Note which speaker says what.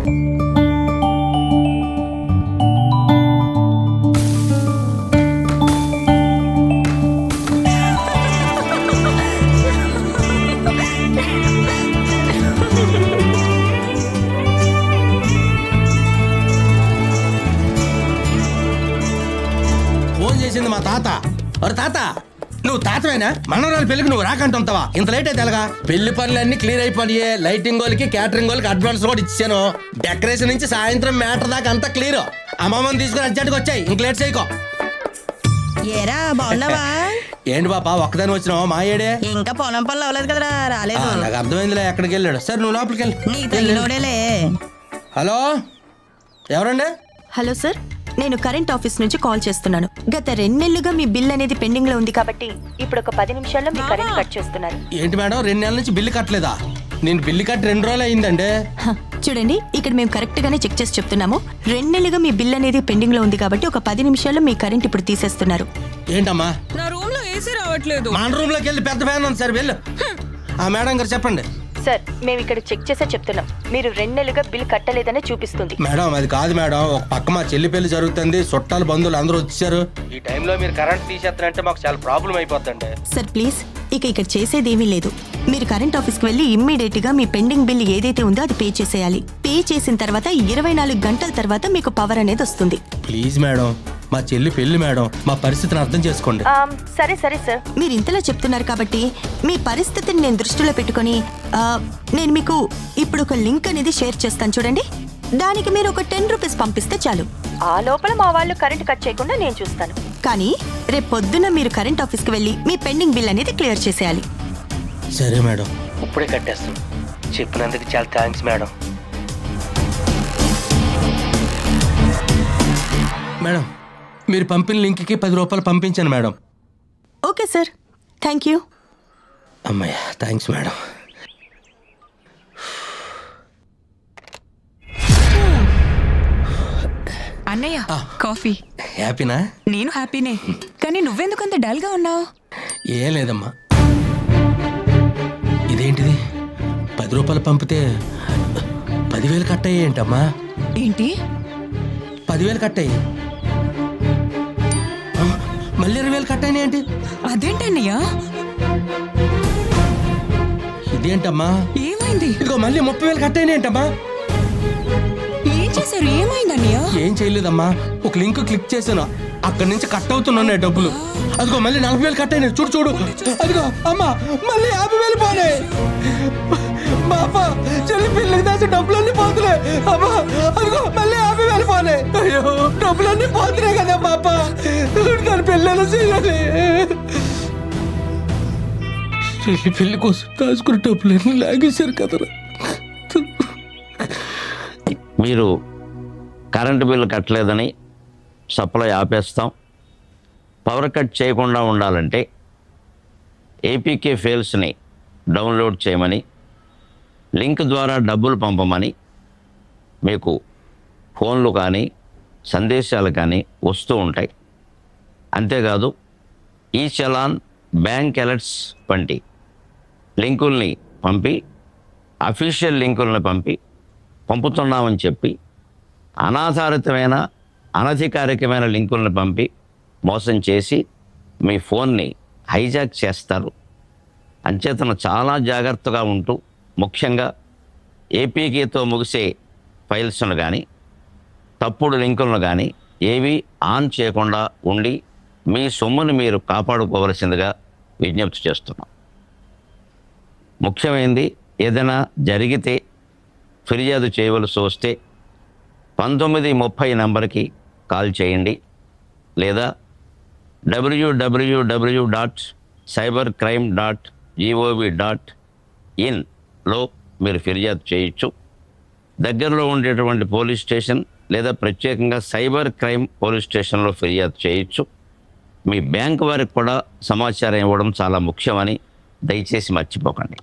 Speaker 1: Phone చేసింది మా తాత. ఒరే తాత, నువ్వు తాతవేనా? మనవరాలు పెళ్లికి నువ్వు రాకంటుంటావా? ఇంత లేట్ అయితే ఎలాగా? పెళ్లి పనులన్నీ క్లియర్ అయిపోయి లైటింగ్ వాళ్ళకి క్యాటరింగ్ వాళ్ళకి అడ్వాన్స్ కూడా ఇచ్చాను. డెకరేషన్ నుంచి సాయంత్రం మ్యాటర్ దాకా అంతా క్లియర్. అమ్మమ్మని తీసుకుని అర్జెంట్గా వచ్చాయి, ఇంక లేట్ చేయకో.
Speaker 2: ఏరా బాగున్నావా?
Speaker 1: ఏంటి పాప ఒక్కదాని వచ్చినావా? మా ఏడే
Speaker 2: ఇంకా పొలం పనులు అవ్వలేదు కదరా, రాలేదు.
Speaker 1: నాకు అర్థమైందిలే ఎక్కడికి వెళ్ళాడు. సరే నువ్వు లోపలికి వెళ్ళి.
Speaker 2: నీకు తగిలోడేలే.
Speaker 1: హలో, ఎవరండి?
Speaker 3: హలో సార్, నేను కరెంట్ ఆఫీస్ నుంచి కాల్ చేస్తున్నాను. గత 2 నెలలుగా మీ బిల్ అనేది పెండింగ్ లో ఉంది కాబట్టి ఇప్పుడు ఒక 10 నిమిషాల్లో మీ కరెంట్ కట్ చేస్తున్నారు.
Speaker 1: ఏంటి మేడం, 2 నెలల నుంచి బిల్లు కట్టలేదా? నేను బిల్లు కట్టి 2 రోజులు అయిందండి.
Speaker 3: చూడండి, ఇక్కడ మేము కరెక్ట్ గానే చెక్ చేసి చెప్తున్నాము. 2 నెలలుగా మీ బిల్ అనేది పెండింగ్ లో ఉంది కాబట్టి ఒక 10 నిమిషాల్లో మీ కరెంట్ ఇప్పుడు తీసేస్తున్నారు.
Speaker 1: ఏంటమ్మా?
Speaker 4: నా రూమ్ లో ఏసీ రావట్లేదు.
Speaker 1: మన రూమ్ లోకి వెళ్ళి పెద్ద ఫ్యాన్ ఉంది సార్, వెళ్ళు. ఆ మేడం గారు చెప్పండి.
Speaker 3: సార్, మేము ఇక్కడ చెక్ చేసే చెప్తున్నాం. మీరు 2 నెలలుగా బిల్ కట్టలేదనే చూపిస్తుంది.
Speaker 1: మేడం అది కాదు మేడం, ఒక పక్క మా చెల్లి పెళ్లి జరుగుతుంది, చుట్టాలు బంధువులు అందరూ వచ్చారు. ఈ టైంలో మీరు కరెంట్ తీసేస్తారంటే మాకు చాలా ప్రాబ్లం అయిపోతుందండి.
Speaker 3: సార్ ప్లీజ్, ఇక ఇక్కడ చేసేది ఏమీ లేదు. మీరు కరెంట్ ఆఫీస్కి వెళ్ళి ఇమ్మీడియట్ గా మీ పెండింగ్ బిల్ ఏదైతే ఉందో అది పే చేసేయాలి. పే చేసిన తర్వాత 24 గంటల తర్వాత మీకు పవర్ అనేది వస్తుంది.
Speaker 1: ప్లీజ్ మేడం, మా చెల్లి పెళ్లి మేడం, మా పరిస్థితిని అర్థం చేసుకోండి.
Speaker 3: సరే సరే సార్, మీరు ఇంతలా చెప్తున్నారు కాబట్టి మీ పరిస్థితిని నేను దృష్టిలో పెట్టుకొని నేను మీకు ఇప్పుడు ఒక లింక్ అనేది షేర్ చేస్తాను, చూడండి. దానికి మీరు ఒక 10 రూపీస్ పంపిస్తే చాలు. ఆ లోపల మా వాళ్ళు కరెంట్ కట్ చేయకుండా నేను చూస్తాను. కానీ రేపు పొద్దున్న మీరు కరెంట్ ఆఫీస్కి వెళ్ళి మీ పెండింగ్ బిల్ అనేది క్లియర్ చేసేయాలి.
Speaker 1: సరే మేడం, ఇప్పుడే కట్టేస్తాను. చెప్పినందుకు చాలా థ్యాంక్స్ మేడం. మేడం, మీరు పంపిన లింక్కి 10 రూపాయలు పంపించాను madam.
Speaker 3: Okay sir, thank you.
Speaker 1: అమ్మయ్య, థ్యాంక్స్ మేడం.
Speaker 4: అన్నయ్య, కాఫీ.
Speaker 1: హ్యాపీనా?
Speaker 4: నేను హ్యాపీనే, కానీ నువ్వెందుకంత డల్ గా ఉన్నావు?
Speaker 1: ఏం లేదమ్మా. ఇదేంటిది, 10 రూపాయలు పంపితే 10,000 కట్ అయ్యాయి ఏంటమ్మా?
Speaker 4: ఏంటి?
Speaker 1: 10,000 కట్ అయ్యి మళ్ళీ 20,000 కట్ అయినాయి ఏంటి?
Speaker 4: అదేంటన్నయ్య?
Speaker 1: ఇదేంటమ్మా?
Speaker 4: ఏమైంది?
Speaker 1: ఇదిగో మళ్ళీ 30,000 కట్ అయినాయి ఏంటమ్మా?
Speaker 4: ఏం చేశారు? ఏమైందన్నయ్య?
Speaker 1: ఏం చేయలేదమ్మా, ఒక లింక్ క్లిక్ చేశాను, అక్కడి నుంచి కట్ అవుతున్నాయి డబ్బులు. అదిగో మళ్ళీ 40,000 కట్ అయినాయి. చూడు చూడు, అదిగో అమ్మా మళ్ళీ 50,000 పోయినాయి. బాపా చెల్లి పిల్లకి దాచి డబ్బులన్నీ పోతున్నాయి. అమ్మా అదిగో మళ్ళీ 50,000 పోయినాయి. అయ్యో, డబ్బులన్నీ పోతున్నాయి కదా బాపా, దాని పిల్లలు చేయాలి. చెల్లి పెళ్లి కోసం దాచుకున్న డబ్బులన్నీ లాగేశారు కదరా.
Speaker 5: మీరు కరెంటు బిల్లు కట్టలేదని సప్లై ఆపేస్తాం. పవర్ కట్ చేయకుండా ఉండాలంటే ఏపీకే ఫైల్స్ని డౌన్లోడ్ చేయమని, లింక్ ద్వారా డబ్బులు పంపమని మీకు ఫోన్లు కానీ సందేశాలు కానీ వస్తూ ఉంటాయి. అంతేకాదు ఈ చలాన్, బ్యాంక్ అలర్ట్స్ వంటి లింకుల్ని పంపి, అఫీషియల్ లింకుల్ని పంపుతున్నామని చెప్పి అనాధారితమైన అనధికారికమైన లింకులను పంపి మోసం చేసి మీ ఫోన్ని హైజాక్ చేస్తారు. అంచేతన చాలా జాగ్రత్తగా ఉంటూ, ముఖ్యంగా ఏపీకేతో ముగిసే ఫైల్స్ను కానీ తప్పుడు లింకులను కానీ ఏవి ఆన్ చేయకుండా ఉండి మీ సొమ్ముని మీరు కాపాడుకోవలసిందిగా విజ్ఞప్తి చేస్తున్నాం. ముఖ్యమైనది, ఏదైనా జరిగితే ఫిర్యాదు చేయవలసి వస్తే 1930 నంబర్కి కాల్ చేయండి, లేదా www.cybercrime.gov.in మీరు ఫిర్యాదు చేయొచ్చు. దగ్గరలో ఉండేటువంటి పోలీస్ స్టేషన్ లేదా ప్రత్యేకంగా సైబర్ క్రైమ్ పోలీస్ స్టేషన్లో ఫిర్యాదు చేయొచ్చు. మీ బ్యాంక్ వారికి కూడా సమాచారం ఇవ్వడం చాలా ముఖ్యమని దయచేసి మర్చిపోకండి.